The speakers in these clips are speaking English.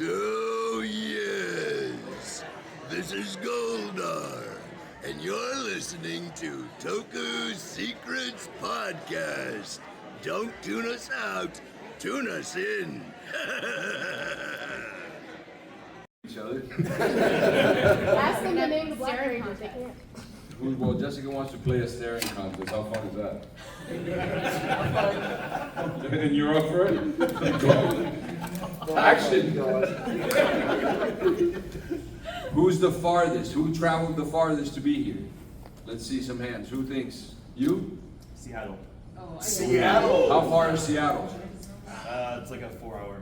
Oh, yes. This is Goldar, and you're listening to Toku's Secrets Podcast. Don't tune us out, tune us in. Each other. Ask them to name the Black Rangers, they can't. Well, Jessica wants to play a staring contest. How fun is that? And you're up for it? Action! Who's the farthest? Who traveled the farthest to be here? Let's see some hands. Who thinks? You? Seattle. Seattle. How far is Seattle? It's like a 4-hour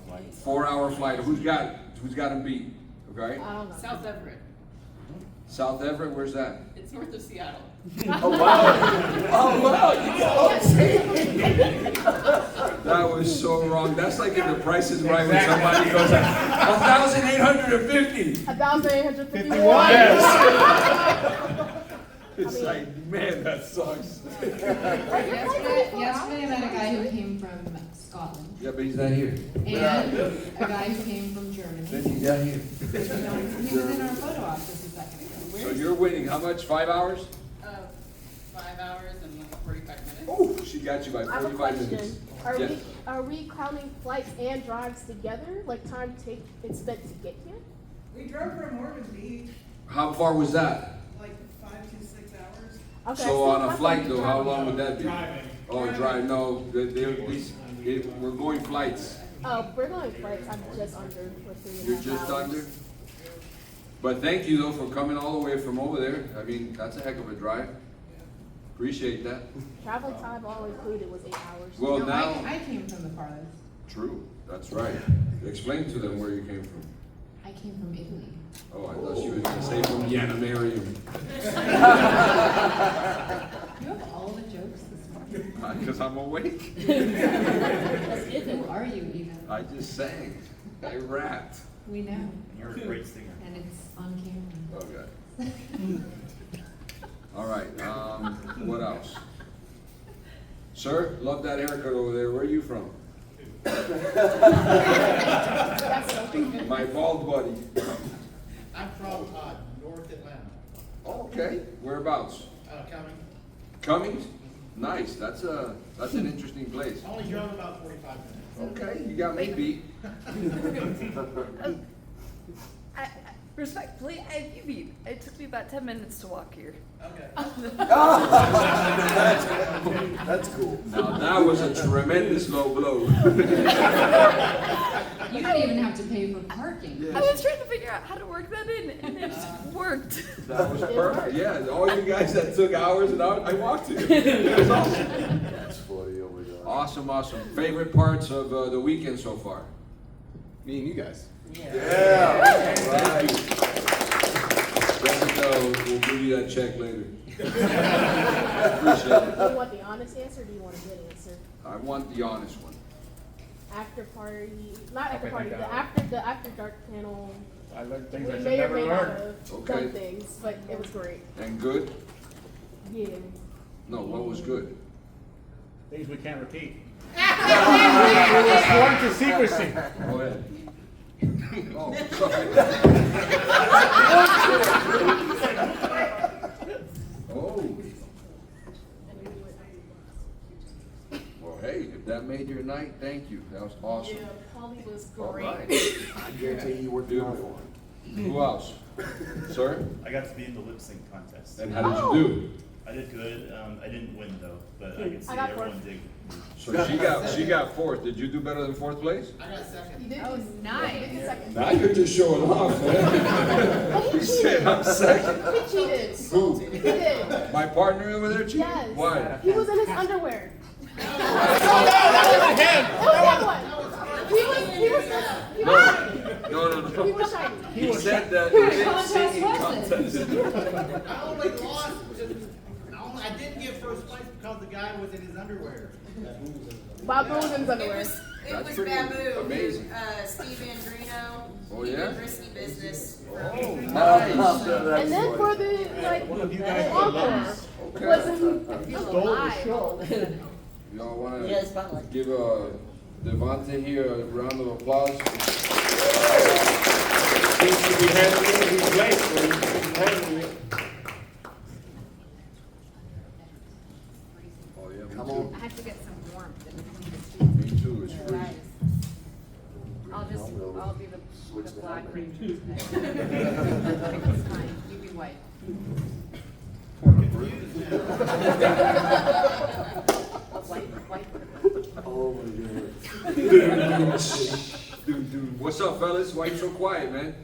flight. 4-hour flight. Who's got him beat? Okay. South Everett. South Everett. Where's that? It's north of Seattle. Oh wow! Oh wow! That was so wrong. That's like in The Price is Right when somebody goes, 1,850. 1,851. It's like, man, that sucks. Yesterday I met a guy who came from Scotland. Yeah, but he's not here. And a guy who came from Germany. Then he's not here. He was in our photo op just a second ago. So you're winning how much? 5 hours? 5 hours and like 45 minutes. Oh, she got you by I have a 45 minutes. question. Are we counting flights and drives together? Like time it's spent to get here? We drove from Morgan Beach, How far was that? like 5 to 6 hours. Okay, So on a flight though, how driving. long would that be? Driving. Oh, drive, no, we're going flights. Oh, we're going flights. I'm just under for 3.5 You're just hours. under? But thank you though for coming all the way from over there. I mean, that's a heck of a drive. Appreciate that. Travel time all included was 8 hours. Well, No, now, I came from the farthest. true, that's right. Explain to them where you came from. I came from Italy. Oh, I thought she was gonna say from Yanamarium. You have all the jokes this morning. Because I'm awake. Who are you even? I just sang. I rapped. We know. You're a great singer. And it's on camera. Okay. All right, what else? Sir, love that haircut over there. Where are you from? My bald buddy. I'm from North Atlanta. Okay, whereabouts? Cummings? Nice, that's an interesting place. Only drove about 45 minutes. Okay, you got me beat. Respectfully, I have you beat. It took me about 10 minutes to walk here. Okay. That's cool. Now that was a tremendous low blow. You didn't even have to pay for parking. I was trying to figure out how to work that in, and it worked. That was perfect, yeah. All you guys that took hours and hours, I walked to. It was awesome. That's funny, oh my god. Awesome, awesome. Favorite parts of the weekend so far? Me and you guys. Yeah. Right. Jessica, we'll give you that check later. Appreciate Do you it. want the honest answer or do you want a good answer? I want the honest one. After party, not after party, the after dark panel. I learned We things I should may or never may not learn. have Okay. done things, but it was great. And good? Yeah. No, what was good? Things we can't repeat. We were sworn to secrecy. Go ahead. Oh, sorry. Oh. Well, hey, if that made your night, thank you. That was awesome. Yeah, Polly was All great. right. I guarantee you worked the only one. Who else? Sir? I got to be in the lip sync contest. And how did you do? I did good. I didn't win though, but I could see I got everyone fourth. dig. So she got fourth. Did you do better than fourth place? I got second. You did Oh, just- nice. you did second. Now you're just showing off, man. But he You said I'm second. He cheated. Who? He did. My partner over there cheated? Yes. Why? He was in his underwear. That was him. It was that one. He was shiny. No, He was shiny. He said that Who in contest singing was it? contest. I only lost. I didn't get first place because the guy was in his underwear. Bob was in his It underwear. was That's pretty Babu. amazing. Steve Andrino. Oh, he yeah? did Risky Business. Oh, And nice. then for the One of you guys did encore lunch. was I feel alive. Y'all want to Yeah, it's fun. give Devontae here, a round of applause. Seems to be handling it. He's late, but he's handling it. Oh yeah, me Come too. on. I have to get some warmth in between the two. Me too, it's freezing. Guys. I'll be the black ranger today. It's fine, you be white. White. Oh my god. Dude, what's up, fellas? Why you so quiet, man?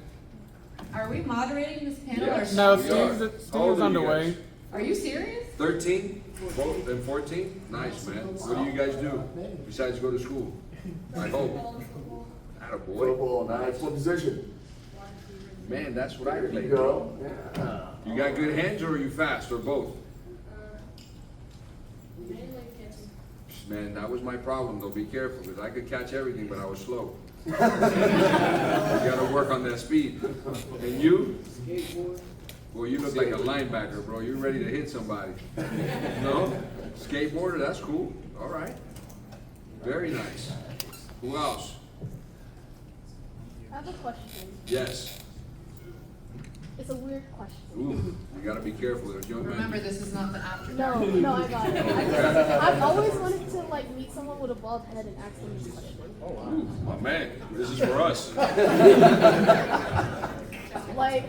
Are we moderating this panel Yes. or? No, We are. Steve's How old are you underway. guys? Are you serious? 13 both, and 14? Nice, man. What do you guys do besides go to school? I hope. Attaboy. Football, nice. What position? Man, that's what I There play. you go. Yeah. You got good hands or are you fast or both? Man, that was my problem though. Be careful because I could catch everything, but I was slow. You gotta work on that speed. And you? Well, you look like a linebacker, bro. You're ready to hit somebody. No? Skateboarder, that's cool. All right. Very nice. Who else? I have a question. Yes. It's a weird question. Ooh, you gotta be careful. There's young Remember, men. this is not the after No, dark. no, I got it. I've always wanted to like meet someone with a bald head and ask them this question. Ooh, my man. This is for us. Like,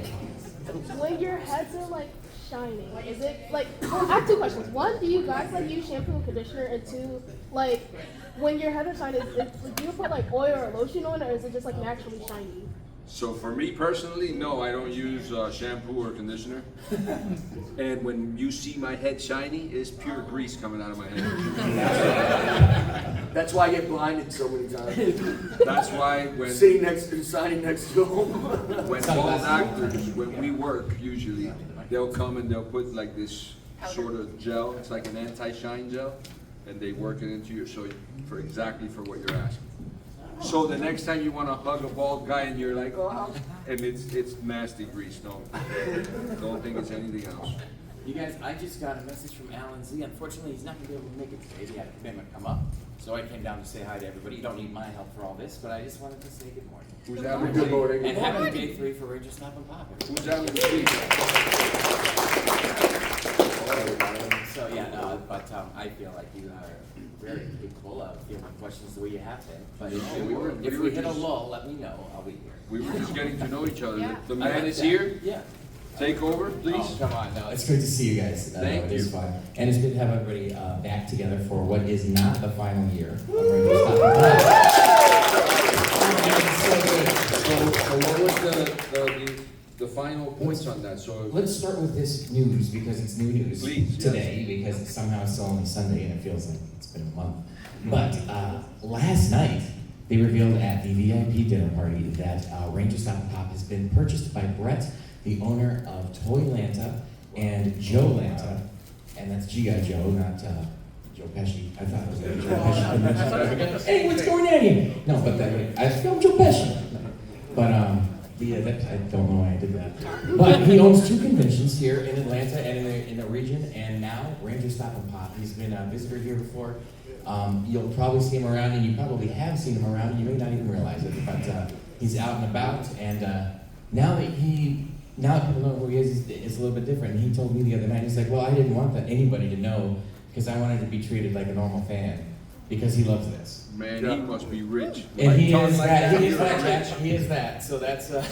when your heads are like shining, is it like? Well, I have two questions. One, do you guys like use shampoo and conditioner? And two, like, when your head is shining, do you put like oil or lotion on, or is it just like naturally shiny? So for me personally, no, I don't use shampoo or conditioner. And when you see my head shiny, it's pure grease coming out of my head. That's why I get blinded so many times. That's why when Sitting next to, signing next to him. when bald actors, when we work usually, they'll come and they'll put like this sort of gel. It's like an anti-shine gel, and they work it into your for exactly for what you're asking. So the next time you want to hug a bald guy and you're like, oh, and it's nasty grease. Don't think it's anything else. You guys, I just got a message from Alan Z. Unfortunately, he's not going to be able to make it today. He had a commitment come up. So I came down to say hi to everybody. You don't need my help for all this, but I just wanted to say good morning. Who's having Good the morning. And happy day 3 for Rangerstop and Pop. Who's having the speech? So yeah, no, but I feel like you are very capable of fielding questions the way you have been. But if we were we hit a just- lull, let me know. I'll be here. We were just getting to know each other. Yeah. The I man like is that. here. Yeah. Take over, please. Oh, come on, no, it's great to see you guys. Thank It is you. fun. And it's good to have everybody back together for what is not the final year of Rangerstop and Pop. It's so good. So what was the final points on that? So Let's start with this news because it's new news Please, yes. today because it's somehow still only Sunday and it feels like it's been a month. But last night they revealed at the VIP dinner party that Rangerstop and Pop has been purchased by Brett, the owner of Toy Lanta and Joe Lanta, and that's G.I. Joe, not Joe Pesci. I thought it was Joe Pesci. Hey, what's going on here? No, but I filmed Joe Pesci. But I don't know why I did that. But he owns 2 conventions here in Atlanta and in the region, and now Rangerstop and Pop. He's been a visitor here before. You'll probably see him around, and you probably have seen him around, and you may not even realize it, but he's out and about, and now that people know who he is, it's a little bit different. And he told me the other night, he's like, well, I didn't want anybody to know, because I wanted to be treated like a normal fan, because he loves this. man, he must be rich. And he Talk is like that, he is you're that, rich. Jack. He is that, so that's, That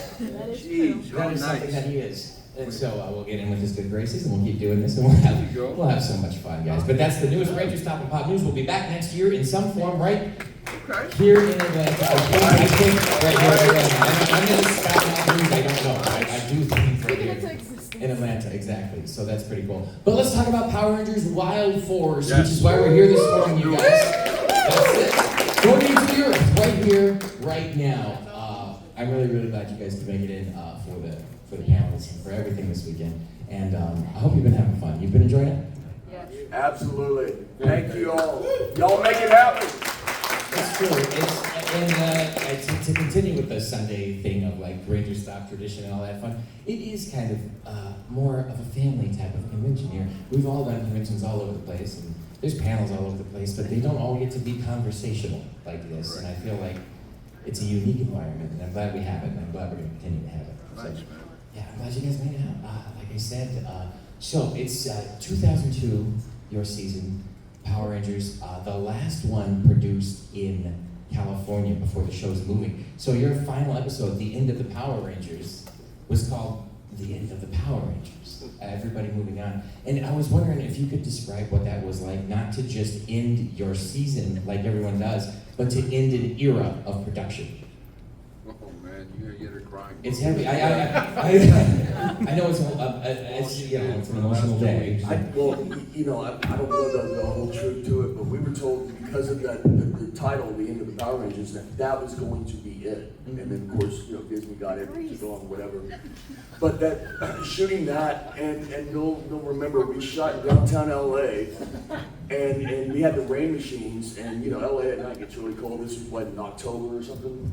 is Jeez, true. that is oh, something nice. that he is. And so we'll get in with his good graces and we'll keep doing this and we'll have so much fun, guys. But that's the newest Rangerstop and Pop news. We'll be back next year in some form, right Okay. here in Atlanta. I think right here in Atlanta. I'm in the sky news. I don't know. I do think right Speaking into here existence. in Atlanta, exactly. So that's pretty cool. But let's talk about Power Rangers Wild Force, Yes. which is why we're here this morning, you guys. That's it. Going into the earth right here, right now. I'm really, really glad you guys could make it in for the panels and for everything this weekend. And I hope you've been having fun. You've been enjoying it? Yes. Absolutely. Thank you all. Y'all make it happen. It's true. And to continue with the Sunday thing of like Rangerstop tradition and all that fun, it is kind of more of a family type of convention here. We've all done conventions all over the place, and there's panels all over the place, but they don't all get to be conversational like this. And I feel like it's a unique environment, and I'm glad we have it, and I'm glad we're going to continue to have it. So, Thanks, man. yeah, I'm glad you guys made it out. Like I said, so it's 2002, your season, Power Rangers. The last one produced in California before the show's moving. So your final episode, The End of the Power Rangers, was called The End of the Power Rangers. Everybody moving on. And I was wondering if you could describe what that was like, not to just end your season like everyone does, but to end an era of production. Oh man, you're gonna get her crying. It's heavy. I know it's it's an emotional day. I don't know the whole truth to it, but we were told because of that, the title, The End of the Power Rangers, that was going to be it. And then, of course, Disney got it to go on, whatever. But that, shooting that, and you'll remember, we shot in downtown LA, and we had the rain machines, and LA at night gets really cold. This was in October or something.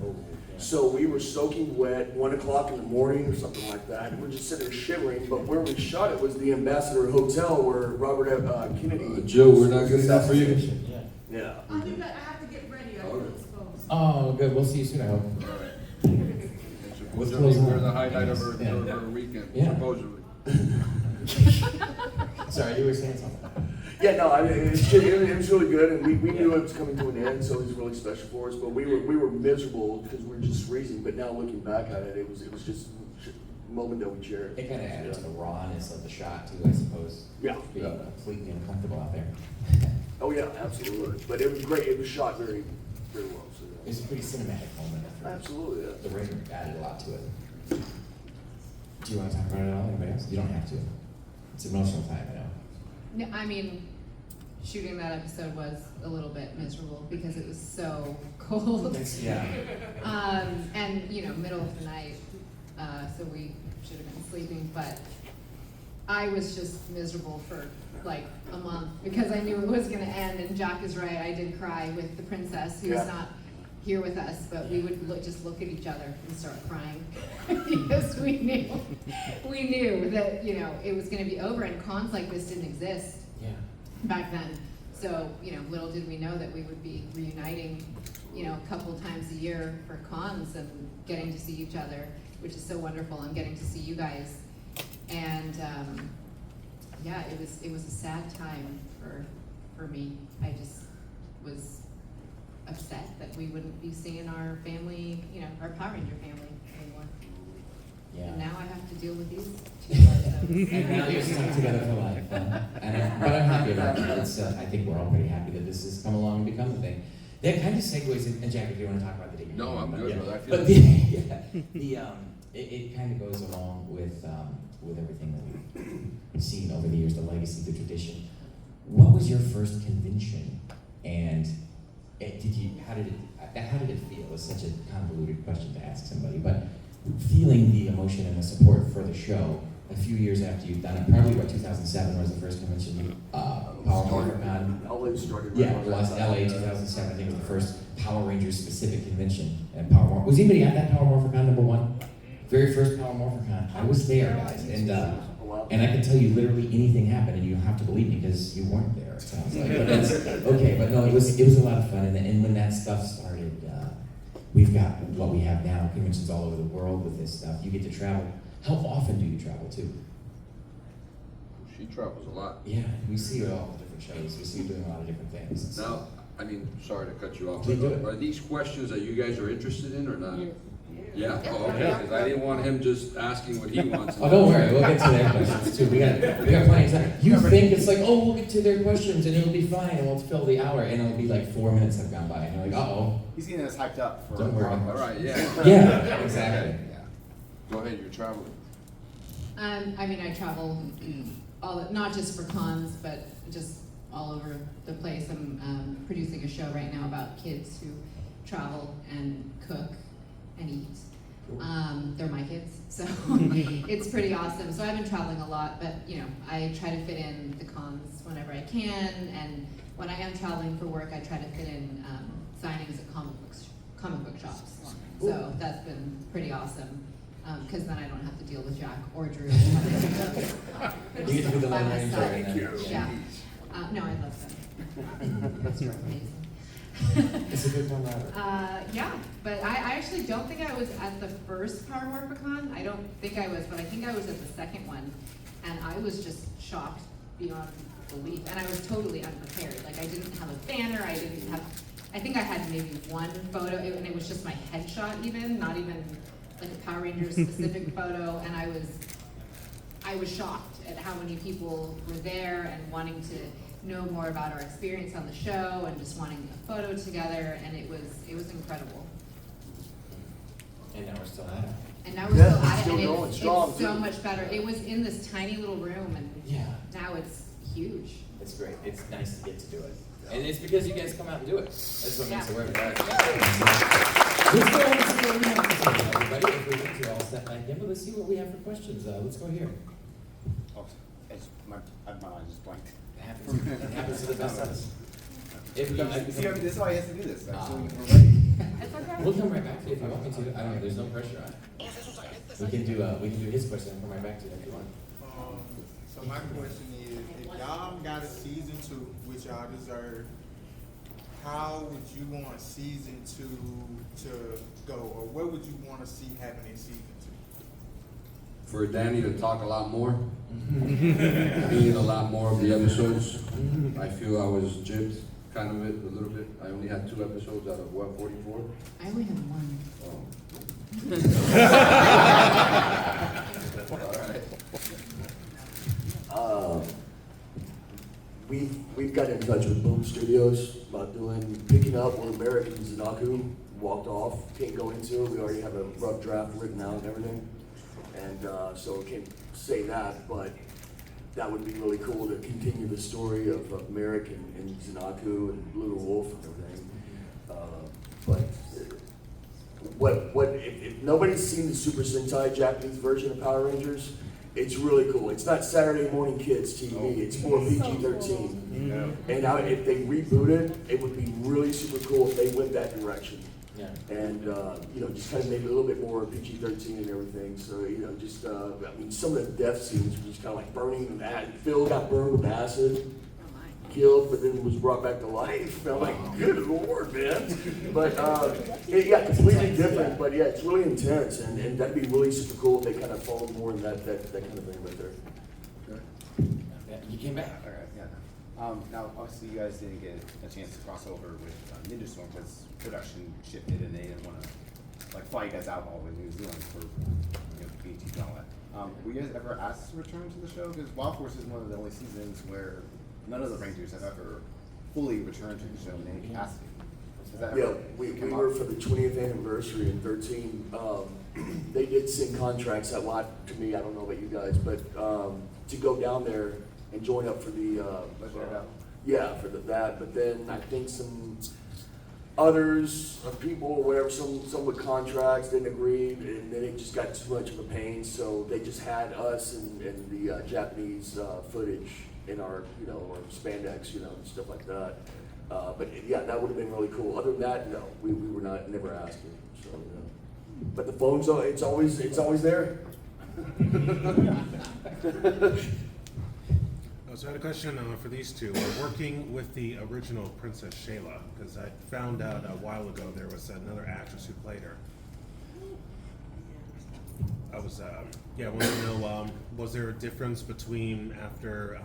So we were soaking wet, 1 o'clock in the morning or something like that. And we're just sitting there shivering, but where we shot it was the Ambassador Hotel where Robert F. Kennedy. Joe, we're not good enough for you. Yeah. I have to get ready, I feel exposed. Oh, good. We'll see you soon, I hope. What's Supposedly going we're on? the highlight of her, Yeah. her weekend, Yeah. supposedly. Sorry, you were saying something. Yeah, no, it was really good, and we knew it was coming to an end, so it was really special for us. But we were miserable because we were just freezing. But now looking back at it, it was just a moment that we cherished. It kind of added to the rawness of the shot too, I suppose. Yeah. Being completely uncomfortable out there. Oh yeah, absolutely. But it was great. It was shot very, very well. So, It was a pretty cinematic moment. absolutely, yeah. The rain added a lot to it. Do you want to talk about it at all? Anybody else? You don't have to. It's an emotional time, I know. No, I mean, shooting that episode was a little bit miserable because it was so cold. Yeah. And middle of the night, so we should have been sleeping, but I was just miserable for like a month because I knew it was gonna end, and Jack is right, I did cry with the princess who's not here with us, but we would just look at each other and start crying because we knew that, it was gonna be over, and cons like this didn't exist back then. So, little did we know that we would be reuniting, a couple times a year for cons and getting to see each other, which is so wonderful, and getting to see you guys. And it was a sad time for me. I just was upset that we wouldn't be seeing our family, our Power Ranger family anymore. Yeah. And now I have to deal with these two episodes. And now you're stuck together for life. But I'm happy about it. I think we're all pretty happy that this has come along and become a thing. That kind of segues in, and Jack, if you want to talk about the day. No, I'm good, but I feel. But it kind of goes along with everything that we've seen over the years, the legacy, the tradition. What was your first convention, and how did it feel? It's such a convoluted question to ask somebody, but feeling the emotion and the support for the show a few years after you've done it, probably 2007 was the first convention, Power MorphinCon. LA started. Yeah, it was LA 2007. I think it was the first Power Rangers specific convention. And was anybody at that Power MorphinCon #1? Very first Power MorphinCon. I was there, guys, and I can tell you literally anything happened, and you have to believe me because you weren't there. It sounds like, but that's okay. But no, it was a lot of fun, and when that stuff started, we've got what we have now. Conventions all over the world with this stuff. You get to travel. How often do you travel too? She travels a lot. Yeah, we see you at all the different shows. We see you doing a lot of different things. Now, sorry to cut you off. Please do it. Are these questions that you guys are interested in or not? Yeah. Oh, okay. Because I didn't want him just asking what he wants. Oh, don't worry. We'll get to their questions too. We got plenty of time. You think it's like, oh, we'll get to their questions and it'll be fine and we'll fill the hour, and it'll be like 4 minutes have gone by and you're like, uh-oh. He's getting us hyped up for. Don't worry. All right. Yeah. Yeah, exactly. Go ahead. You're traveling. I travel not just for cons, but just all over the place. I'm producing a show right now about kids who travel and cook and eat. They're my kids, so it's pretty awesome. So I've been traveling a lot, but I try to fit in the cons whenever I can, and when I am traveling for work, I try to fit in signings at comic book shops. So that's been pretty awesome. Because then I don't have to deal with Jack or Drew. You get to be the by Lone Ranger myself. and then- Yeah. No, I love them. That's amazing. It's a good one, Yeah, but I actually don't think I was at the first Power Morphicon. I don't think I was, but I think I was at the second one. And I was just shocked beyond belief. And I was totally unprepared. Like, I didn't have a banner, I think I had maybe one photo, and it was just my headshot even, not even like a Power Rangers specific photo. And I was shocked at how many people were there and wanting to know more about our experience on the show and just wanting a photo together, and it was incredible. And now we're still at it. And now we're Yeah, still at it, still and going it's strong, so too. much better. It was in this tiny little room, and Yeah. now it's huge. It's great. It's nice to get to do it. And it's because you guys come out and do it. That's what makes it work. Yeah. Let's go and see what we have to say, everybody. If we get to all set back in, but let's see what we have for questions. Let's go here. Oh, it's my mind just blanked. It happens to the best of us. If we This is why he has to do this. Ah. So we're ready. We'll come right back to you if you want me to. I don't know. There's no pressure on it. We can do his question and come right back to you if you want. So my question is, if y'all got a season 2, which y'all deserve, how would you want season 2 to go, or what would you want to see happen in season 2? For Danny to talk a lot more, be in a lot more of the episodes. I feel I was gypped kind of it a little bit. I only had 2 episodes out of what, 44? I only have one. All right. We've got in touch with Boom Studios about picking up where Merrick and Zen-Aku walked off. Can't go into it. We already have a rough draft written out and everything. And so we can't say that, but that would be really cool to continue the story of Merrick and Zen-Aku and Lunar Wolf and everything. But if nobody's seen the Super Sentai Japanese version of Power Rangers, it's really cool. It's not Saturday morning kids TV. It's more PG-13. And if they reboot it, it would be really super cool if they went that direction. Yeah. And just kind of made it a little bit more PG-13 and everything. So just I mean, some of the death scenes were just kind of like burning. Phil got burned with acid, killed, but then was brought back to life. And I'm like, good lord, man. But completely different. But yeah, it's really intense, and that'd be really super cool if they kind of followed more in that kind of thing right there. Yeah, you came back. All right, yeah. Now, obviously, you guys didn't get a chance to cross over with Ninja Storm because production shifted and they didn't want to fly you guys out all the way to New Zealand for PhDs and all that. Were you guys ever asked to return to the show? Because Wild Force is one of the only seasons where none of the Rangers have ever fully returned to the show in any capacity. We were for the 20th anniversary in 13. They did send contracts out lot to me. I don't know about you guys, but to go down there and join up for the for that. But then I think some others, people, or whatever, some with contracts didn't agree, and then it just got too much of a pain. So they just had us and the Japanese footage in our our spandex, and stuff like that. But yeah, that would have been really cool. Other than that, no, we were never asked to. So, but the phone's it's always there. So I had a question for these two. Working with the original Princess Shayla, because I found out a while ago there was another actress who played her. I was, I wanted to know, was there a difference between after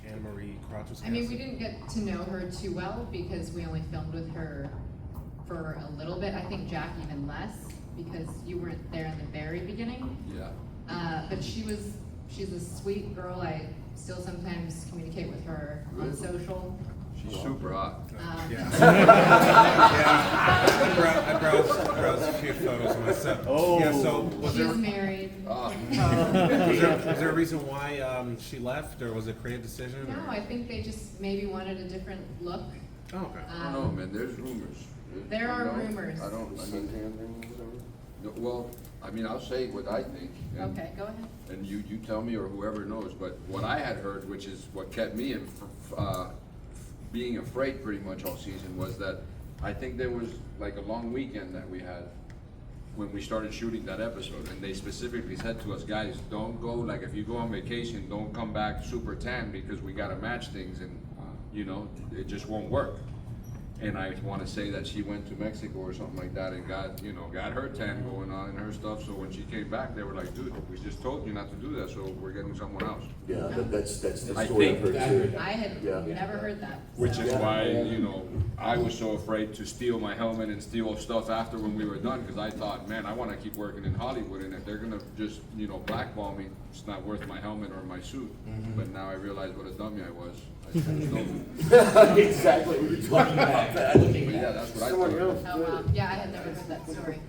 Anna Marie Crotch was cast? I mean, we didn't get to know her too well because we only filmed with her for a little bit. I think Jack even less because you weren't there in the very beginning. Yeah. But she's a sweet girl. I still sometimes communicate with her on social. She's super hot. I browsed a few photos myself. So was She's there, married. was there a reason why she left, or was it a creative decision? No, I think they just maybe wanted a different look. Oh, okay. I don't know, man. There's rumors. There are rumors. Well, I mean, I'll say what I think. Okay, go ahead. And you tell me or whoever knows, but what I had heard, which is what kept me in being afraid pretty much all season, was that I think there was like a long weekend that we had when we started shooting that episode, and they specifically said to us, guys, don't go, like if you go on vacation, don't come back super tan because we gotta match things. And you know, it just won't work. And I want to say that she went to Mexico or something like that and got her tan going on and her stuff. So when she came back, they were like, dude, we just told you not to do that, so we're getting someone else. Yeah, that's the I story think I've heard too. I had Yeah. never heard that. Which so. is why, you know, I was so afraid to steal my helmet and steal stuff after when we were done, because I thought, man, I want to keep working in Hollywood, and if they're going to just, you know, blackball me, it's not worth my helmet or my suit. But now I realize what a dummy I was. I should have stolen. Exactly, we were talking about that. But yeah, that's what I Someone thought. else. Oh, wow. Yeah, I had never heard that story.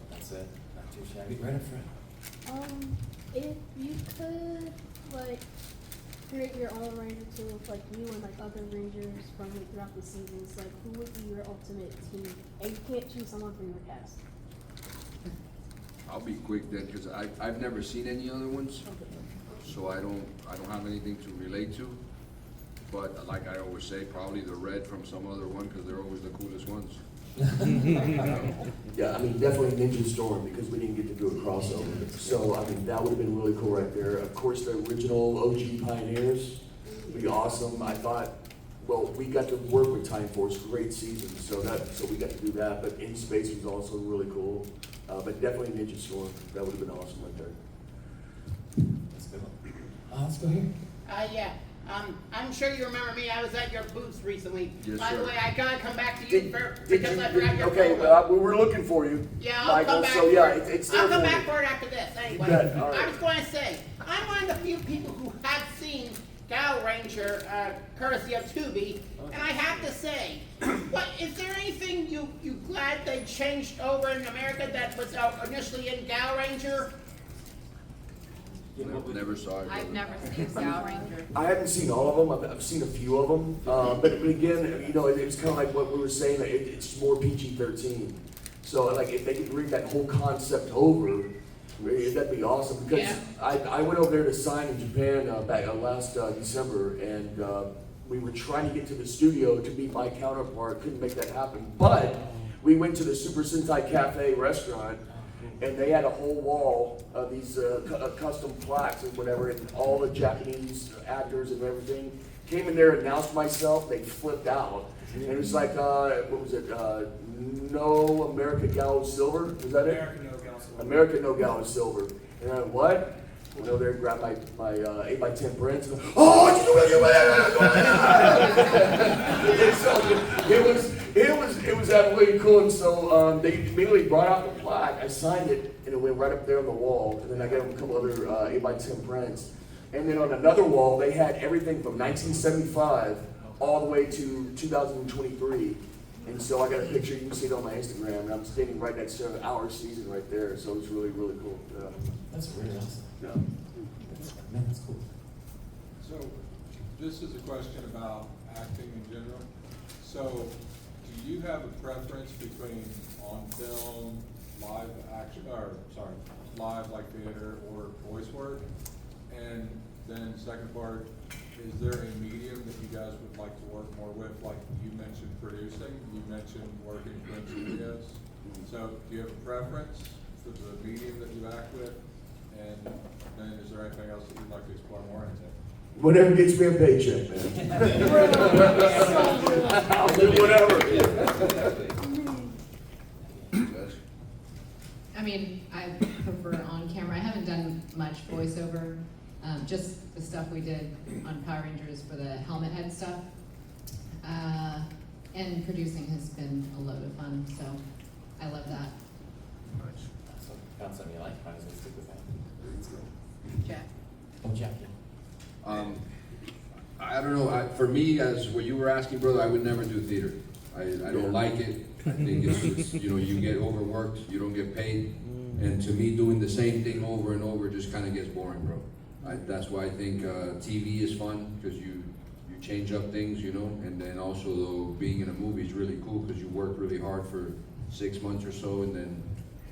That's it. Not too shabby. Right up front. If you could, like, create your own ranger team with, like, you and, like, other rangers from, like, throughout the seasons, like, who would be your ultimate team? And you can't choose someone from your cast. I'll be quick then, because I've never seen any other ones, so I don't have anything to relate to. But like I always say, probably the red from some other one, because they're always the coolest ones. Yeah, I mean, definitely Ninja Storm, because we didn't get to do a crossover. So, I mean, that would have been really cool right there. Of course, the original OG Pioneers would be awesome. I thought, well, we got to work with Time Force, great season, so we got to do that. But In Space was also really cool. But definitely Ninja Storm, that would have been awesome right there. That's a good one. Let's go here. Yeah. I'm sure you remember me. I was at your booth recently. Yes, By the sir. way, I gotta come back to you Did because you, I forgot your okay, phone. well, we were looking for you, Yeah, I'll Michael, come back. so yeah, for it. it's I'll there come for back you. for it after this. Anyway, bet, all right. I was going to say I'm one of the few people who have seen Gal Ranger, courtesy of Tubi, and I have to say, what is there anything you glad they changed over in America that was initially in Gal Ranger? Never saw it. I've never seen Gal Ranger. I haven't seen all of them. I've seen a few of them, but again, you know, it's kind of like what we were saying. It's more PG-13. So, like, if they could bring that whole concept over, that'd be awesome. Because Yeah. I went over there to sign in Japan back last December, and we were trying to get to the studio to meet my counterpart. Couldn't make that happen, but we went to the Super Sentai Cafe restaurant. And they had a whole wall of these custom plaques and whatever, and all the Japanese actors and everything came in there, announced myself, they flipped out. And it was like, what was it, No America Gallo Silver, was that it? American No Gal Silver. American No Gallo Silver. And I went, what? I went over there and grabbed my 8x10 prints. And, oh, it was absolutely cool. And so they immediately brought out the plaque. I signed it, and it went right up there on the wall. And then I got them a couple other 8x10 prints. And then on another wall, they had everything from 1975 all the way to 2023. And so I got a picture, you can see it on my Instagram, and I'm standing right next to our season right there. So it was really, really cool. Yeah. That's really awesome. Yeah. That's cool. So, this is a question about acting in general. So, do you have a preference between on film, live action, live like theater, or voice work? And then second part, is there a medium that you guys would like to work more with? Like you mentioned producing, you mentioned working for studios. So, do you have a preference for the medium that you act with? And then is there anything else that you'd like to explore more into? Whatever gets me a paycheck, man. I'll do whatever. I mean, I prefer on camera. I haven't done much voiceover, just the stuff we did on Power Rangers for the helmet head stuff. And producing has been a load of fun, so I love that. So, found something you like, might as well stick with that. Jack? Oh, Jack, yeah. I don't know, for me, as what you were asking, brother, I would never do theater. I don't like it. I think it's, you know, you get overworked, you don't get paid. And to me, doing the same thing over and over just kind of gets boring, bro. That's why I think TV is fun, because you change up things, you know. And then also, though, being in a movie is really cool, because you work really hard for 6 months or so, and then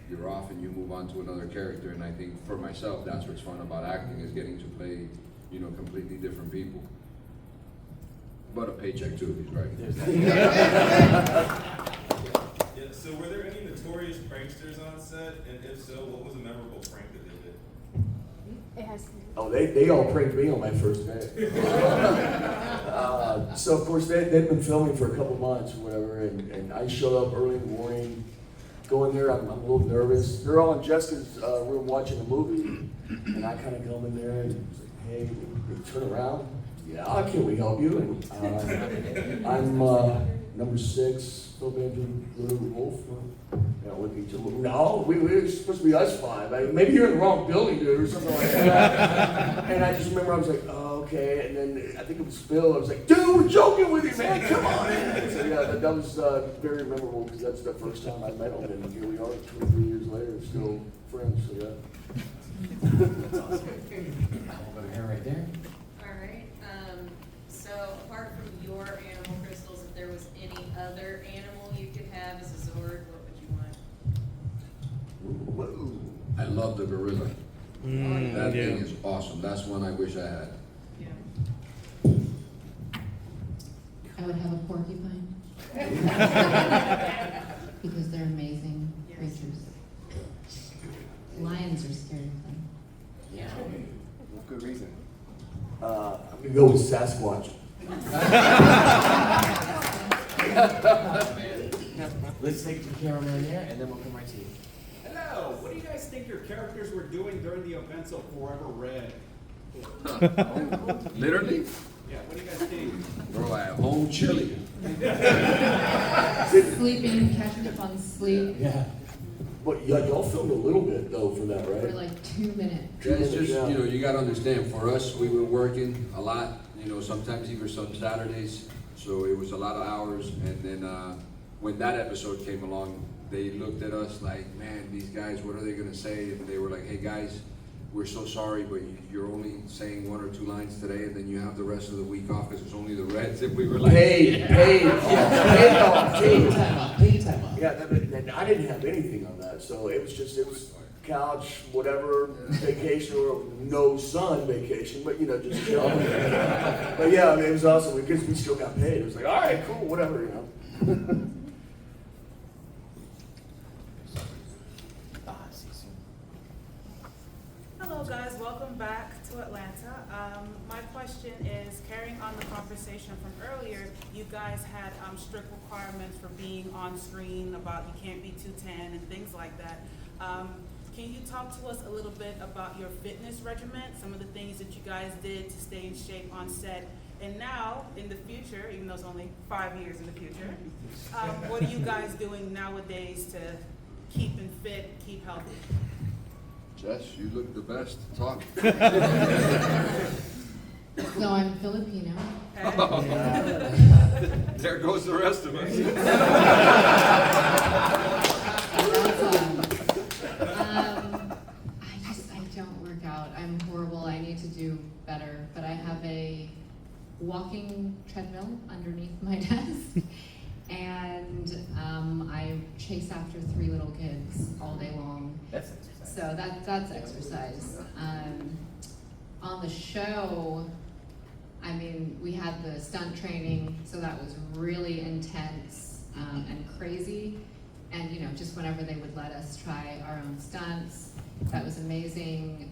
you're off and you move on to another character. And I think for myself, that's what's fun about acting, is getting to play, you know, completely different people. But a paycheck too, he's right. Yeah, so were there any notorious pranksters on set? And if so, what was a memorable prank that they did? It has to be. Oh, they all pranked me on my first day. So of course they'd been filming for a couple months or whatever, and I showed up early in the morning. Go in there, I'm a little nervous. They're all in Jessica's room watching a movie, and I kind of come in there and it's like, hey, they turn around. Yeah, can we help you? And I'm number 6, Phillip Lunar Wolf. Yeah, look at each other. No, we're supposed to be us 5. Maybe you're in the wrong building, dude, or something like that. And I just remember I was like, oh, okay. And then I think it was Phil. I was like, dude, we're joking with you, man. Come on in. So yeah, that was very memorable because that's the first time I met him, and here we are 23 years later, still friends. So yeah. That's awesome. I'll go to her right there. All right, so apart from your animal crystals, if there was any other animal you could have as a Zord, what would you want? Whoa. I love the gorilla. That yeah. thing is awesome. That's one I wish I had. Yeah. I would have a porcupine. Because they're amazing creatures. Lions are scared of them. Yeah. With good reason. I'm gonna go with Sasquatch. Let's take the cameraman there, and then we'll come right to you. Hello, what do you guys think your characters were doing during the events of Forever Red? Literally? Yeah, what do you guys think? Bro, at home chilling. Sleeping, catching up on sleep Yeah. But y'all filmed a little bit though for that, for right? like 2 minutes. Yeah, it's just, you know, you gotta understand, for us, we were working a lot, you know, sometimes even some Saturdays, so it was a lot of hours, and then, when that episode came along, they looked at us like, man, these guys, what are they gonna say? And they were like, hey, guys, we're so sorry, but you're only saying 1 or 2 lines today, and then you have the rest of the week off, because it's only the Reds, and we were like, Paid. Paid time up. Yeah, and I didn't have anything on that, so it was couch, whatever, vacation, or no sun vacation, but you know, just chill. But yeah, I mean, it was awesome because we still got paid. It was like, all right, cool, whatever, you know. Hello guys, welcome back to Atlanta. My question is, carrying on the conversation from earlier, you guys had strict requirements for being on screen about you can't be 210 and things like that. Can you talk to us a little bit about your fitness regimen, some of the things that you guys did to stay in shape on set? And now, in the future, even though it's only 5 years in the future, what are you guys doing nowadays to keep in fit, keep healthy? Jess, you look the best. Talk. So I'm Filipino. There goes the rest of us. I don't work out. I'm horrible. I need to do better. But I have a walking treadmill underneath my desk. And I chase after 3 little kids all day long. That's exercise. So that's exercise. On the show, I mean, we had the stunt training, so that was really intense and crazy. And you know, just whenever they would let us try our own stunts, that was amazing.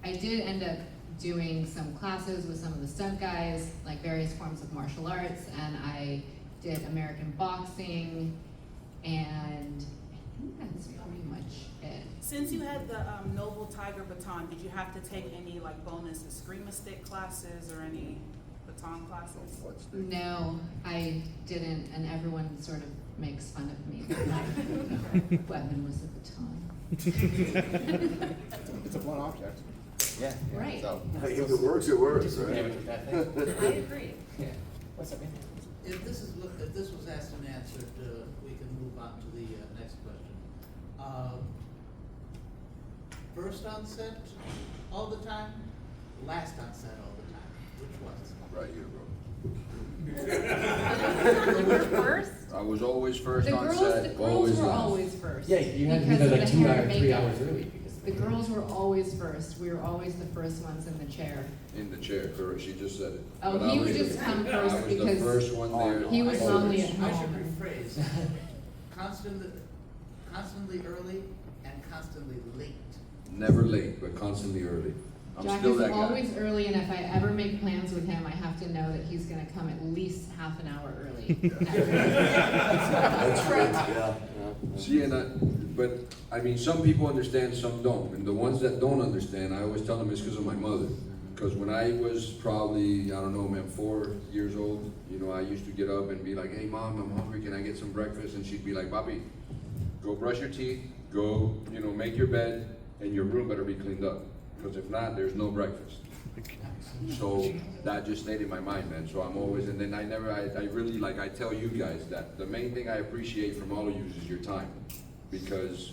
I did end up doing some classes with some of the stunt guys, like various forms of martial arts, and I did American boxing, and I think that's pretty much it. Since you had the Noble Tiger baton, did you have to take any like bonus Eskrima stick classes or any baton classes? No, I didn't, and everyone sort of makes fun of me. My weapon was a baton. It's a blunt object. Yeah. Right. So, Hey, if it works, right? I agree. Yeah. What's up, man? If this was asked and answered, we can move on to the next question. First on set all the time, last on set all the time, which was? Right here, bro. You were first? I was always first The on girls, set, the girls always were last. always first. Yeah, you had to be because there of like the 2 hair hours, and 3 makeup. hours early. Because The girls were always first. We were always the first ones in the chair. In the chair, correct, she just said it. Oh, But I he would was just the- come I first was the because first one there. he was always. lonely at I should home. rephrase, constantly early and constantly late. Never late, but constantly early. I'm Jack still is that guy. always early, and if I ever make plans with him, I have to know that he's gonna come at least half an hour early. That's great, yeah. See, but I mean, some people understand, some don't. And the ones that don't understand, I always tell them it's because of my mother. Because when I was probably, I don't know, man, 4 years old, you know, I used to get up and be like, hey, Mom, I'm hungry, can I get some breakfast? And she'd be like, Papi, go brush your teeth, go, you know, make your bed, and your room better be cleaned up. Because if not, there's no breakfast. So that just stayed in my mind, man. So I'm always, and then I really, like I tell you guys that the main thing I appreciate from all of you is your time. Because,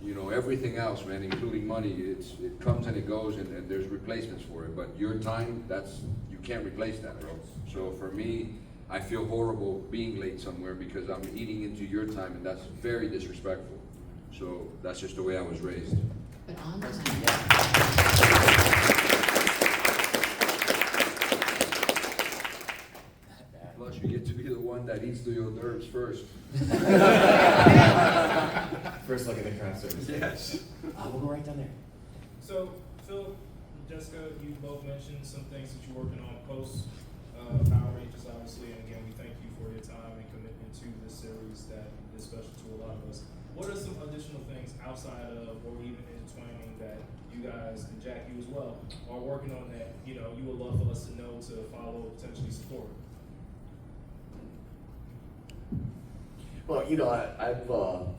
you know, everything else, man, including money, it comes and it goes, and there's replacements for it. But your time, you can't replace that, bro. So for me, I feel horrible being late somewhere because I'm eating into your time, and that's very disrespectful. So that's just the way I was raised. But on time. Plus, you get to be the one that eats the hors d'oeuvres first. First look at the craft service. Yes. We'll go right down there. So, Phil, Jessica, you both mentioned some things that you're working on post Power Rangers, obviously, and again, we thank you for your time and commitment to this series that is special to a lot of us. What are some additional things outside of, or even intertwining, that you guys, and Jack, you as well, are working on that, you know, you would love for us to know, to follow, potentially support? Well, you know, I've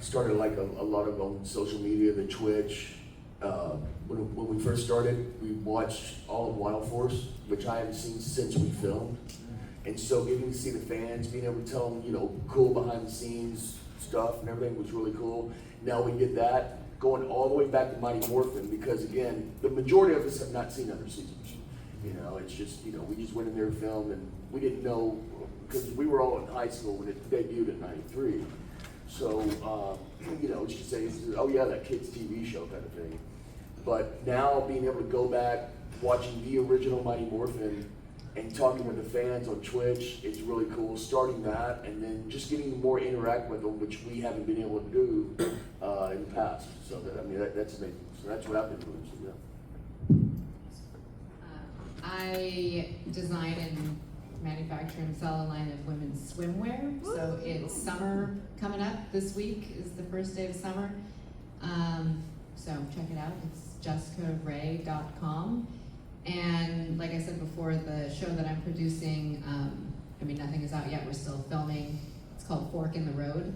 started like a lot of on social media, the Twitch. When we first started, we watched all of Wild Force, which I haven't seen since we filmed. And so getting to see the fans, being able to tell them, you know, cool behind the scenes stuff and everything was really cool. Now we did that, going all the way back to Mighty Morphin, because again, the majority of us have not seen other seasons. You know, it's just, you know, we just went in there and filmed, and we didn't know, because we were all in high school when it debuted in '93. So, you know, it's just saying, oh yeah, that kid's TV show kind of thing. But now being able to go back, watching the original Mighty Morphin, and talking with the fans on Twitch, it's really cool. Starting that, and then just getting to more interact with them, which we haven't been able to do in the past. So that, I mean, that's amazing. So that's what I've been doing. So, yeah. I design and manufacture and sell a line of women's swimwear. So it's summer coming up. This week is the first day of summer. So check it out. It's jessicaray.com. And like I said before, the show that I'm producing, I mean, nothing is out yet. We're still filming. It's called Fork in the Road.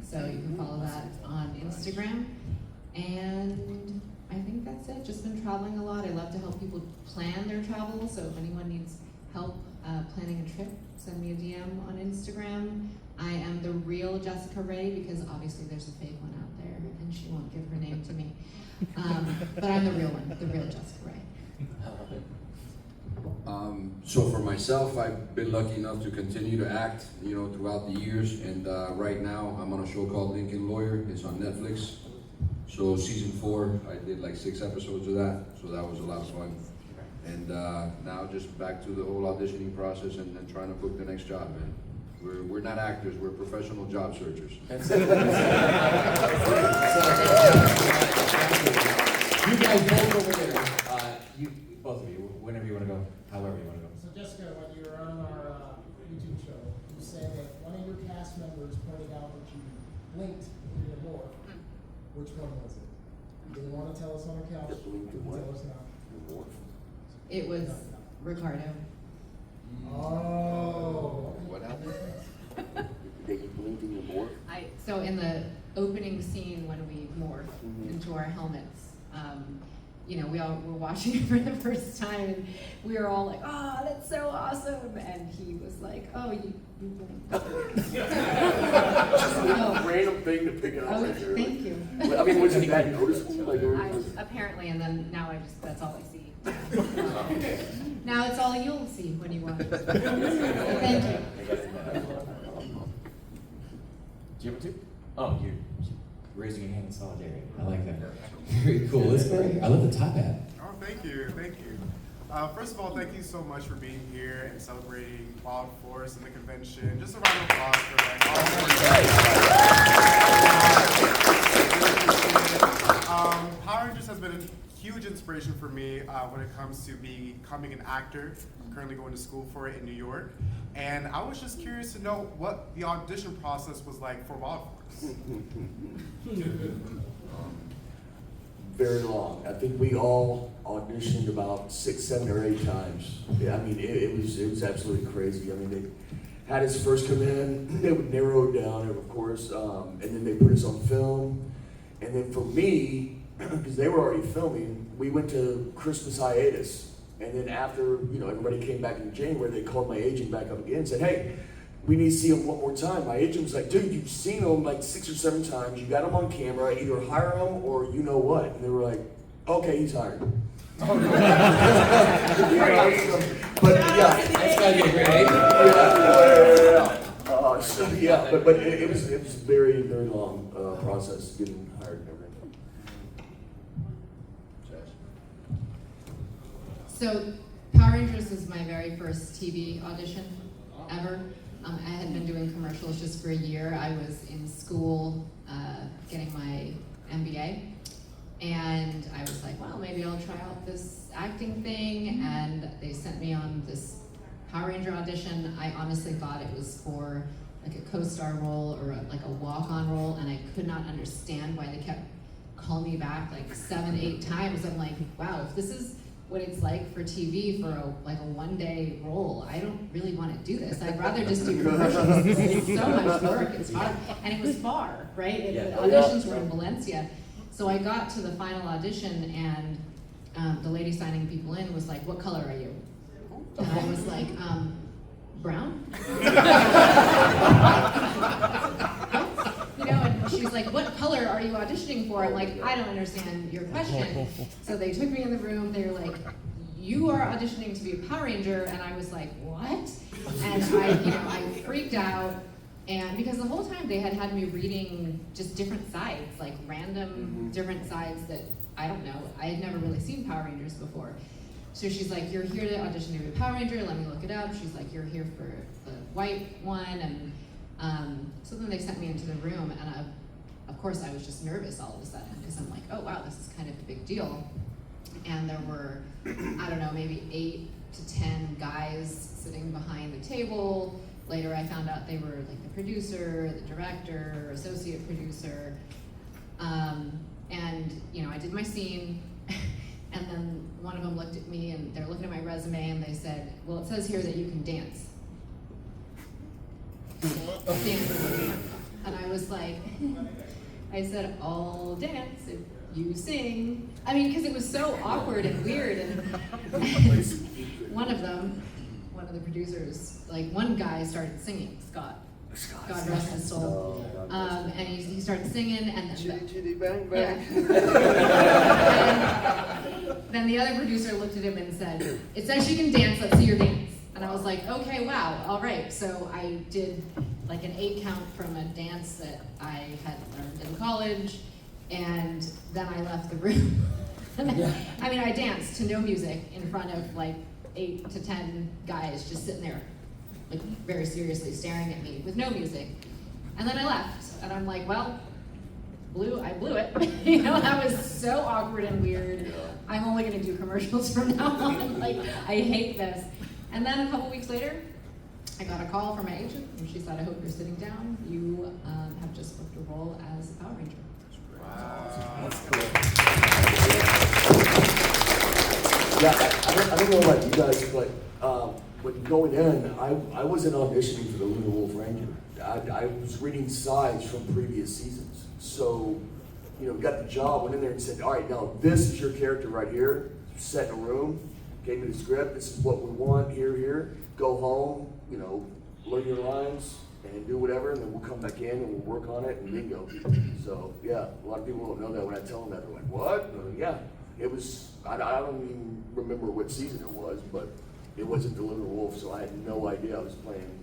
So you can follow that on Instagram. And I think that's it. Just been traveling a lot. I love to help people plan their travel. So if anyone needs help planning a trip, send me a DM on Instagram. I am the real Jessica Ray, because obviously there's a fake one out there and she won't give her name to me. But I'm the real one, the real Jessica Ray. So for myself, I've been lucky enough to continue to act, you know, throughout the years. And right now, I'm on a show called Lincoln Lawyer. It's on Netflix. So season 4, I did like 6 episodes of that. So that was a lot of fun. And now just back to the whole auditioning process and trying to book the next job, man. We're not actors, we're professional job searchers. You guys both over there. Both of you, whenever you want to go, however you want to go. So Jessica, when you were on our YouTube show, you said that one of your cast members pointed out that you blinked in your morph. Which one was it? You didn't want to tell us on the couch. You can tell us now. It was Ricardo. Oh. What happened? That you blinked in your morph? So in the opening scene when we morph into our helmets, you know, we all were watching it for the first time, and we were all like, "Oh, that's so awesome!" And he was like, "Oh, you blinked." Just a random thing to pick it up. Oh, right there. thank you. I mean, was it that noticeable? Like, Apparently, and then now that's all I see. Now it's all you'll see when you watch it. Thank you. Do you have a tip? Oh, you're raising your hand in solidarity. I like that. Very cool. Let's go. I love the top hat. Oh, thank you. First of all, thank you so much for being here and celebrating Wild Force and the convention. Just a round of applause for like all the work. Power Rangers has been for me when it comes to becoming an actor. I'm currently going to school for it in New York. And I was just curious to know what the audition process was like for Wild Force. Very long. I think we all auditioned about 6, 7, or 8 times. Yeah, I mean, it was absolutely crazy. I mean, they had us first come in, they would narrow it down, of course, and then they put us on film. And then for me, because they were already filming, we went to Christmas hiatus. And then after, everybody came back in January, they called my agent back up again and said, hey, we need to see him one more time. My agent was like, dude, you've seen him like 6 or 7 times. You got him on camera. Either hire him or you know what. And they were like, okay, he's hired. But yeah, that's gotta be a great agent. But it was a very, very long process getting hired and everything. So Power Rangers was my very first TV audition ever. I had been doing commercials just for a year. I was in school getting my MBA. And I was like, well, maybe I'll try out this acting thing. And they sent me on this Power Ranger audition. I honestly thought it was for like a co-star role or like a walk-on role. And I could not understand why they kept calling me back like 7, 8 times. I'm like, wow, if this is what it's like for TV for a one-day role, I don't really want to do this. I'd rather just do commercials. It's so much work. It's hard, and it was far, right? The auditions were in Valencia, so I got to the final audition, and the lady signing people in was like, "What color are you?" And I was like, "Brown." And she's like, what color are you auditioning for? I'm like, I don't understand your question. So they took me in the room, they were like, you are auditioning to be a Power Ranger, and I was like, what? And I freaked out, and because the whole time they had me reading just different sides, like random different sides that, I don't know, I had never really seen Power Rangers before. So she's like, you're here to audition to be a Power Ranger, let me look it up. She's like, you're here for the white one, and so then they sent me into the room, and of course I was just nervous all of a sudden, because I'm like, oh wow, this is kind of a big deal. And there were, I don't know, maybe 8 to 10 guys sitting behind the table. Later I found out they were like the producer, the director, associate producer. And I did my scene, and then one of them looked at me, and they're looking at my resume, and they said, well, it says here that you can dance. And I was like, I said, I'll dance if you sing. I mean, because it was so awkward and weird. And one of the producers, like one guy started singing, Scott. God rest his soul. And he started singing, and then the other producer looked at him and said, it says you can dance, let's see your dance. And I was like, okay, wow, all right. So I did like an 8 count from a dance that I had learned in college, and then I left the room. I mean, I danced to no music in front of like 8 to 10 guys just sitting there, like very seriously staring at me with no music. And then I left, and I'm like, well, I blew it. That was so awkward and weird. I'm only gonna do commercials from now on. Like, I hate this. And then a couple weeks later, I got a call from my agent, and she said, I hope you're sitting down. You have just booked a role as a Power Ranger. Wow. That's cool. Yeah, I don't know about you guys, but when going in, I wasn't auditioning for the Lunar Wolf Ranger. I was reading sides from previous seasons. So, got the job, went in there and said, all right, now this is your character right here. Set in a room, gave me the script, this is what we want, here. Go home, learn your lines, and do whatever, and then we'll come back in and we'll work on it, and bingo. So, yeah, a lot of people don't know that when I tell them that. They're like, what? Yeah, it was, I don't even remember what season it was, but it wasn't the Lunar Wolf, so I had no idea I was playing,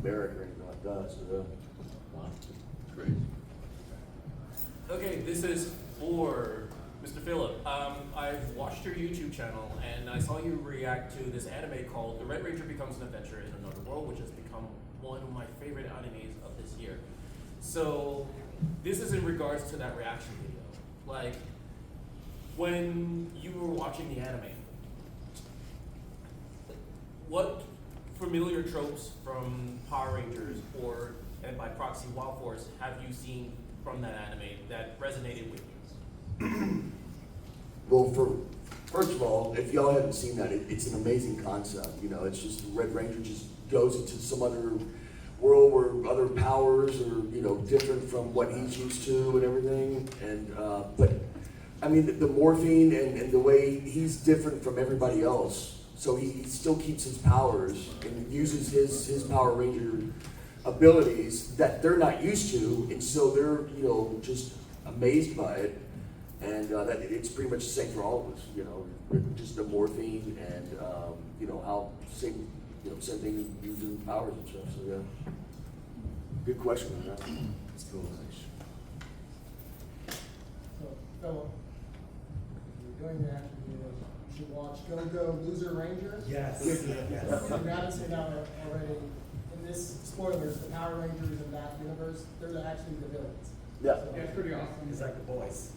Merrick or anything like that, so wow. Great. Okay, this is for Mr. Phillip. I've watched your YouTube channel, and I saw you react to this anime called The Red Ranger Becomes an Adventurer in Another World, which has become one of my favorite animes of this year. So, this is in regards to that reaction video. Like, when you were watching the anime, what familiar tropes from Power Rangers or, and by proxy, Wild Force have you seen from that anime that resonated with you? Well, first of all, if y'all haven't seen that, it's an amazing concept. You know, it's just Red Ranger just goes into some other world where other powers are, you know, different from what he's used to and everything. And but I mean, the morphine and the way he's different from everybody else. So he still keeps his powers and uses his Power Ranger abilities that they're not used to, and so they're, you know, just amazed by it. And that it's pretty much the same for all of us, you know, just the morphine and you know how same thing using powers and stuff. So yeah, good question on that. It's cool. So, Phillip, if you're doing that, you should watch Go Loser Ranger. Yes. If you haven't seen that already, in this, spoilers, the Power Rangers in that universe, they're actually the villains. Yeah. So, Yeah, it's pretty awesome. It's like the boys.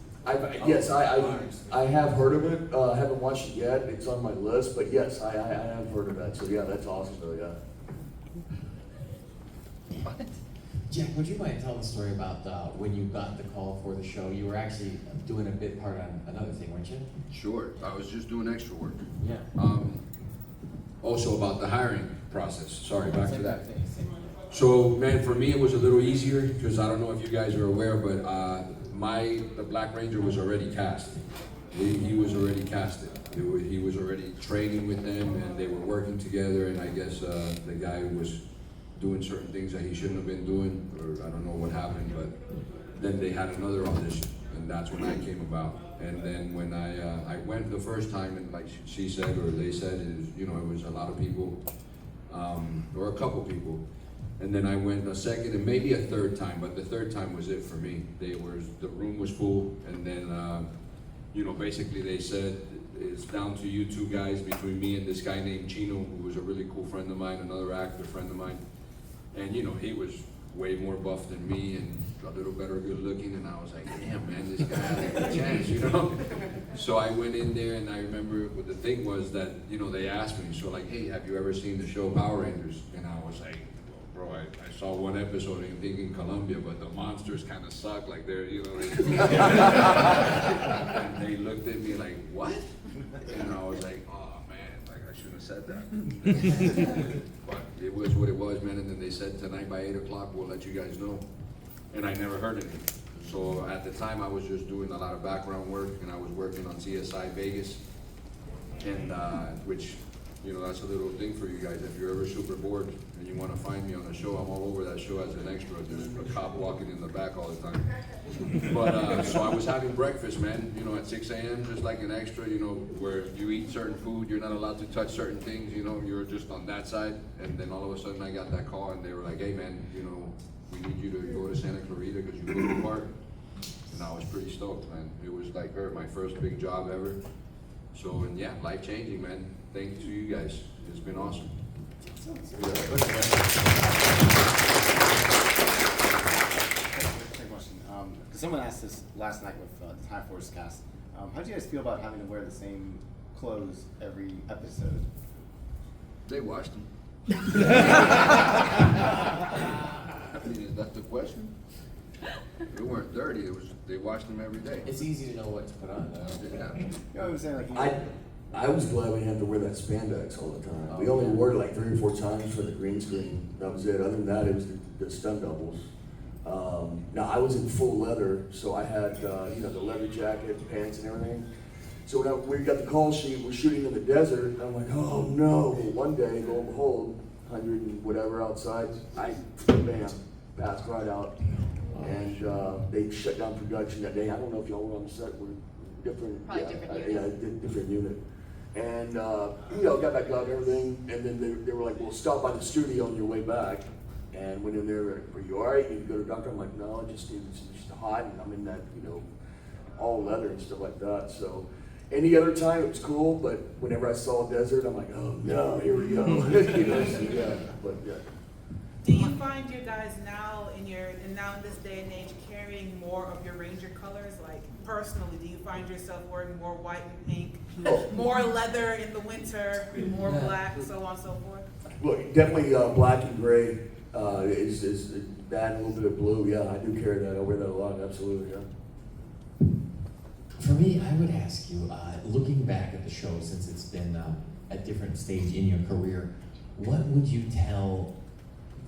Yes, I have heard of it. I haven't watched it yet. It's on my list, but yes, I have heard of that. So yeah, that's awesome though. Yeah. What? Jack, would you mind telling the story about when you got the call for the show? You were actually doing a bit part on another thing, weren't you? Sure, I was just doing extra work. Yeah. Also about the hiring process. Sorry, back to that. So, man, for me it was a little easier because I don't know if you guys are aware, but the Black Ranger was already cast. He was already casted. He was already training with them, and they were working together. And I guess the guy was doing certain things that he shouldn't have been doing, or I don't know what happened. But then they had another audition, and that's when I came about. And then when I went the first time, and like she said or they said, it was a lot of people, or a couple people. And then I went a second and maybe a third time, but the third time was it for me. The room was full, and then basically they said it's down to you two guys, between me and this guy named Chino, who was a really cool friend of mine, another actor friend of mine. And he was way more buff than me and a little better good looking, and I was like, damn man, this guy has a chance, So I went in there, and I remember what the thing was that, they asked me, so like, hey, have you ever seen the show Power Rangers? And I was like, bro, I saw one episode in Colombia, but the monsters kind of suck. Like they're, and they looked at me like, what? And I was like, oh man, like I shouldn't have said that. But it was what it was, man. And then they said tonight by 8 o'clock we'll let you guys know. And I never heard anything. So at the time I was just doing a lot of background work, and I was working on CSI Vegas, and which. That's a little thing for you guys. If you're ever super bored and you want to find me on a show, I'm all over that show as an extra. There's a cop walking in the back all the time. But so I was having breakfast, man, at 6 a.m., just like an extra, where you eat certain food, you're not allowed to touch certain things, you're just on that side. And then all of a sudden I got that call, and they were like, hey man, we need you to go to Santa Clarita because you booked the part. And I was pretty stoked, man. It was like my first big job ever. So, and yeah, life-changing, man. Thank you to you guys. It's been awesome. Question. Someone asked this last night with the Time Force cast. How do you guys feel about having to wear the same clothes every episode? They washed them. I mean, is that the question? They weren't dirty. They washed them every day. It's easy to know what to put on, though. Yeah. You know what I'm saying? Like, I was glad we had to wear that spandex all the time. We only wore it like 3 or 4 times for the green screen. That was it. Other than that, it was the stunt doubles. Now I was in full leather, so I had the leather jacket, pants, and everything. So when we got the call sheet, we're shooting in the desert. And I'm like, oh no! One day, lo and behold, 100 and whatever outside, bam, passed right out. And they shut down production that day. I don't know if y'all were on the set. We're different. Probably different unit. Different unit. And got back out and everything. And then they were like, well, stop by the studio on your way back. And went in there. Are you all right? You go to the doctor. I'm like, no, it's just hot, and I'm in that all leather and stuff like that. So any other time it was cool, but whenever I saw a desert, I'm like, oh no, here we go. So, yeah, but yeah. Do you find you guys now in this day and age carrying more of your Ranger colors? Like personally, do you find yourself wearing more white and pink, more leather in the winter, more black, so on and so forth? Well, definitely black and gray is that, and a little bit of blue. Yeah, I do carry that. I wear that a lot. Absolutely, yeah. For me, I would ask you, looking back at the show since it's been a different stage in your career, what would you tell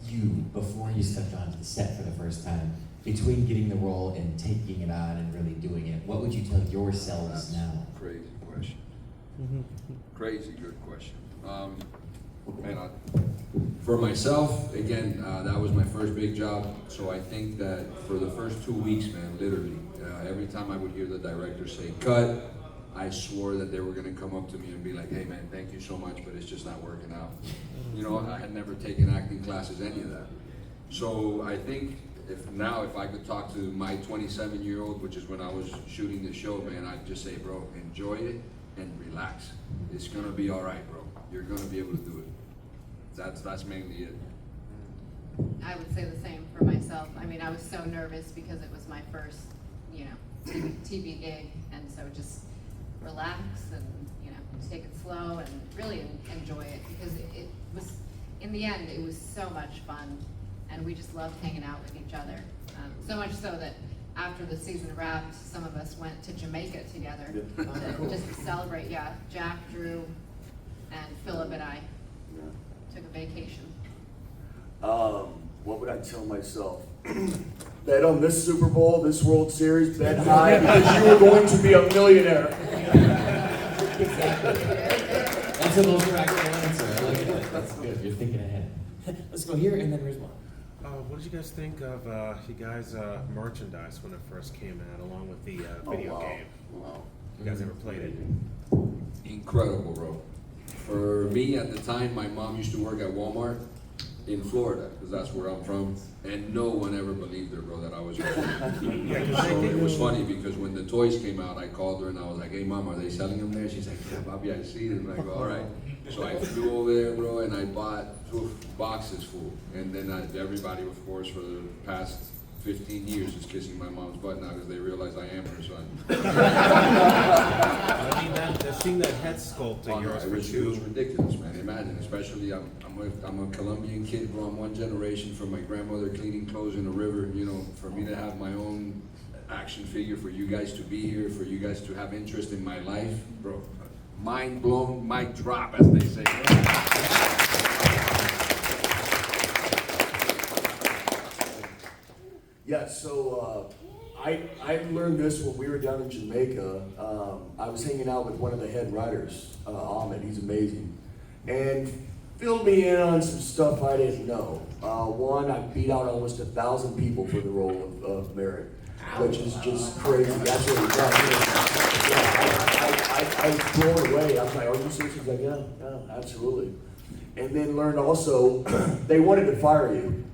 you before you stepped onto the set for the first time, between getting the role and taking it on and really doing it? What would you tell yourselves now? Crazy question. Crazy good question. Man, for myself, again, that was my first big job. So I think that for the first 2 weeks, man, literally, every time I would hear the director say cut, I swore that they were gonna come up to me and be like, hey man, thank you so much, but it's just not working out. You know, I had never taken acting classes, any of that. So I think if I could talk to my 27-year-old, which is when I was shooting the show, man, I'd just say, bro, enjoy it and relax. It's gonna be all right, bro. You're gonna be able to do it. That's mainly it. I would say the same for myself. I mean, I was so nervous because it was my first, TV gig, and so just relax and, take it slow and really enjoy it, because it was, in the end, it was so much fun, and we just loved hanging out with each other. So much so that after the season wrapped, some of us went to Jamaica together just to celebrate. Yeah, Jack, Drew, and Phillip and I took a vacation. What would I tell myself? Bet on this Super Bowl, this World Series, bet high, because you were going to be a millionaire. That's a little practical answer. I like it. That's good. You're thinking ahead. Let's go here, and then there's one. What did you guys think of you guys' merchandise when it first came out, along with the video game? Wow. You guys ever played it? Incredible, bro. For me, at the time, my mom used to work at Walmart in Florida, because that's where I'm from, and no one ever believed her, bro, that I was so it was funny, because when the toys came out, I called her and I was like, hey mom, are they selling them there? She's like, yeah, Bobby, I see them. And I go, all right. So I flew over there, bro, and I bought 2 boxes full. And then everybody, of course, for the past 15 years is kissing my mom's butt now because they realize I am her son. I mean, seeing that head sculpt of yours it was ridiculous, man. Imagine, especially I'm a Colombian kid, bro. I'm one generation from my grandmother cleaning clothes in the river. For me to have my own action figure, for you guys to be here, for you guys to have interest in my life, bro. Mind blown, mic drop, as they say. Yeah, so I learned this when we were down in Jamaica. I was hanging out with one of the head writers, Ahmed. He's amazing, and filled me in on some stuff I didn't know. One, I beat out almost 1,000 people for the role of Merrick, which is just crazy. That's what he does. I was blown away. I was like, are you serious? He's like, yeah, absolutely. And then learned also, they wanted to fire you.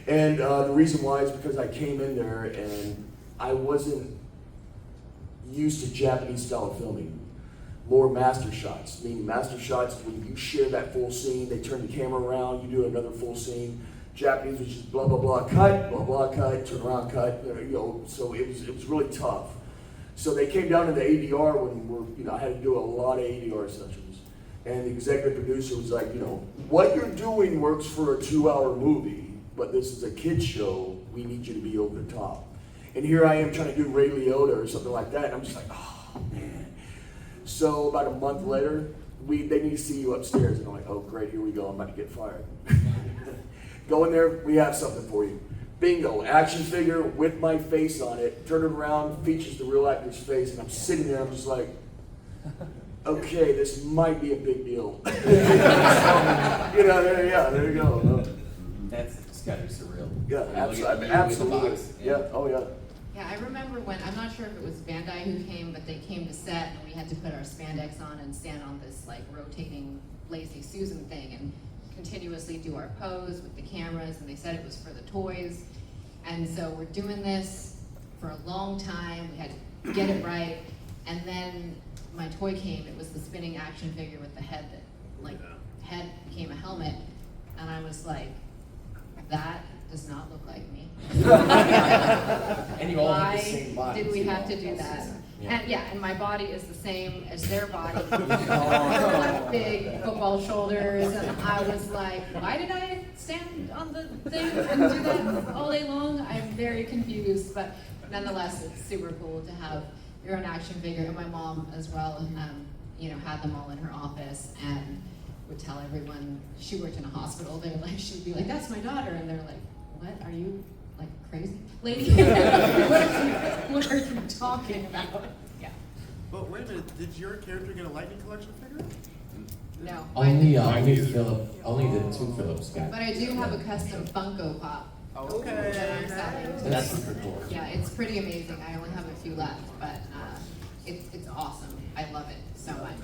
And the reason why is because I came in there and I wasn't used to Japanese style of filming. More master shots, meaning master shots, when you share that full scene, they turn the camera around, you do another full scene. Japanese was just blah, blah, blah, cut, turn around, cut, so it was really tough. So they came down to the ADR when I had to do a lot of ADR sessions. And the executive producer was like, what you're doing works for a 2-hour movie, but this is a kid's show, we need you to be over the top. And here I am trying to do Ray Liotta or something like that, and I'm just like, oh man. So about a month later, they need to see you upstairs, and I'm like, oh great, here we go, I'm about to get fired. Go in there, we have something for you. Bingo, action figure with my face on it, turn it around, features the real actor's face, and I'm sitting there, I'm just like, okay, this might be a big deal. There you go. That's just gotta be surreal. Yeah, absolutely. Yeah, oh yeah. Yeah, I remember when, I'm not sure if it was Bandai who came, but they came to set and we had to put our spandex on and stand on this rotating Lazy Susan thing and continuously do our pose with the cameras, and they said it was for the toys. And so we're doing this for a long time, we had to get it right, and then my toy came, it was the spinning action figure with the head that, head became a helmet, And I was like, that does not look like me. And you all have the Why same body. did we have to do that? Yeah. And yeah, and my body is the same as their body. Like big football shoulders, and I was like, why did I stand on the thing and do that all day long? I'm very confused, but nonetheless, it's super cool to have your own action figure. And my mom as well, you know, had them all in her office and would tell everyone she worked in a hospital. They're like, she'd be like, that's my daughter, and they're like, what are you? Like crazy lady? What are you talking about? Yeah. But wait a minute, did your character get a Lightning Collection figure? No. Only Phillip, only the two Phillips got. But I do have a custom Funko Pop. Okay. That I'm selling. That's super cool. Yeah, it's pretty amazing. I only have a few left, but it's awesome. I love it so much.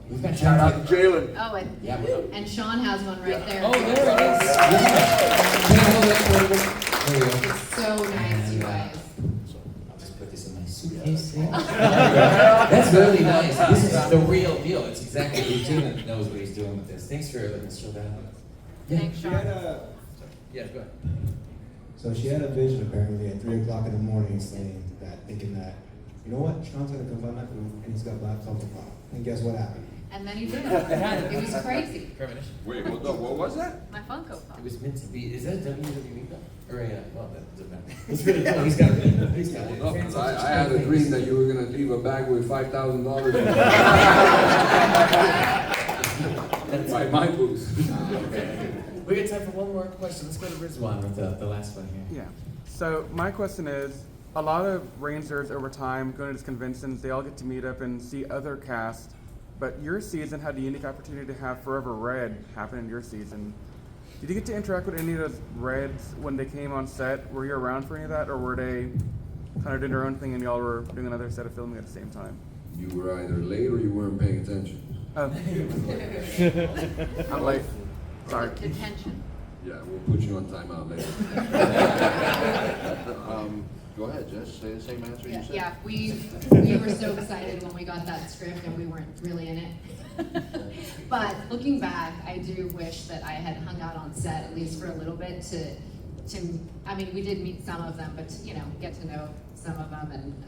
We've got Shout out to Jalen. Oh, and Yeah. and Sean has one right there. Oh, there it is. Yeah. Can I hold that for you? There you go. It's so nice, you guys. I'll just put this in my suitcase here. That's really nice. This is the real deal. It's exactly Jalen knows what he's doing with this. Thanks for letting us show that out. Yeah. Thanks, She Sean. had a, Yeah, go ahead. So she had a vision apparently at 3 o'clock in the morning saying that, thinking that, you know what, Sean's gonna come find my food and he's got black Funko Pop. And guess what happened? And then he did. It was crazy. Premonition. Wait, what was that? My Funko Pop. It was meant to be. Is that WWE though? Or yeah, well, that doesn't matter. It's really cool. He's got it. He's got it. Well, no, 'cause I had a dream that you were gonna leave a bag with $5,000. By my boots. Okay. We got time for one more question. Let's go to Rizwan with the last one here. Yeah. So my question is, a lot of Rangers over time going to these conventions, they all get to meet up and see other casts, but your season had the unique opportunity to have Forever Red happen in your season. Did you get to interact with any of those Reds when they came on set? Were you around for any of that, or were they kind of doing their own thing and y'all were doing another set of filming at the same time? You were either late or you weren't paying attention. Oh. I'm late. Sorry. Detention. Yeah, we'll put you on timeout later. Go ahead, Jess. Say the same answer you said. Yeah, we were so excited when we got that script and we weren't really in it. But looking back, I do wish that I had hung out on set at least for a little bit to I mean, we did meet some of them, but you know, get to know some of them and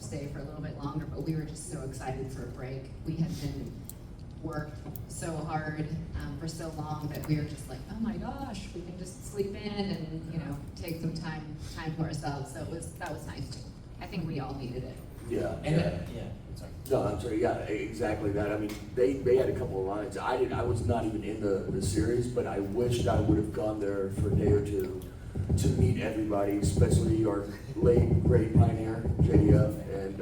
stay for a little bit longer. But we were just so excited for a break. We had been worked so hard for so long that we were just like, oh my gosh, we can just sleep in and you know take some time for ourselves. So that was nice too. I think we all needed it. Yeah. And yeah. No, I'm sorry. Yeah, exactly that. I mean, they had a couple of lines. I was not even in the series, but I wished I would have gone there for a day or two to meet everybody, especially our late great pioneer JDF and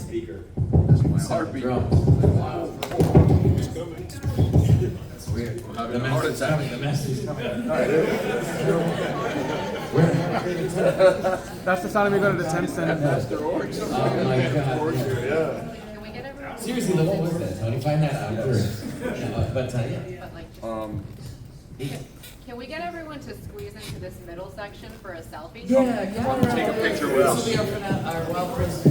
Speaker. That's my heartbeat. Wow. That's weird. I'm having The a heart message is attack. coming. The message is coming. That's the sound of me going to detention. Oh my God. Yeah. Can we get everyone? Seriously, though, what was that, Tony? Find that out. I'm curious. But yeah. But like, Can we get everyone to squeeze into this middle section for a selfie? Yeah, Take a picture with This us. will be our well, Chris.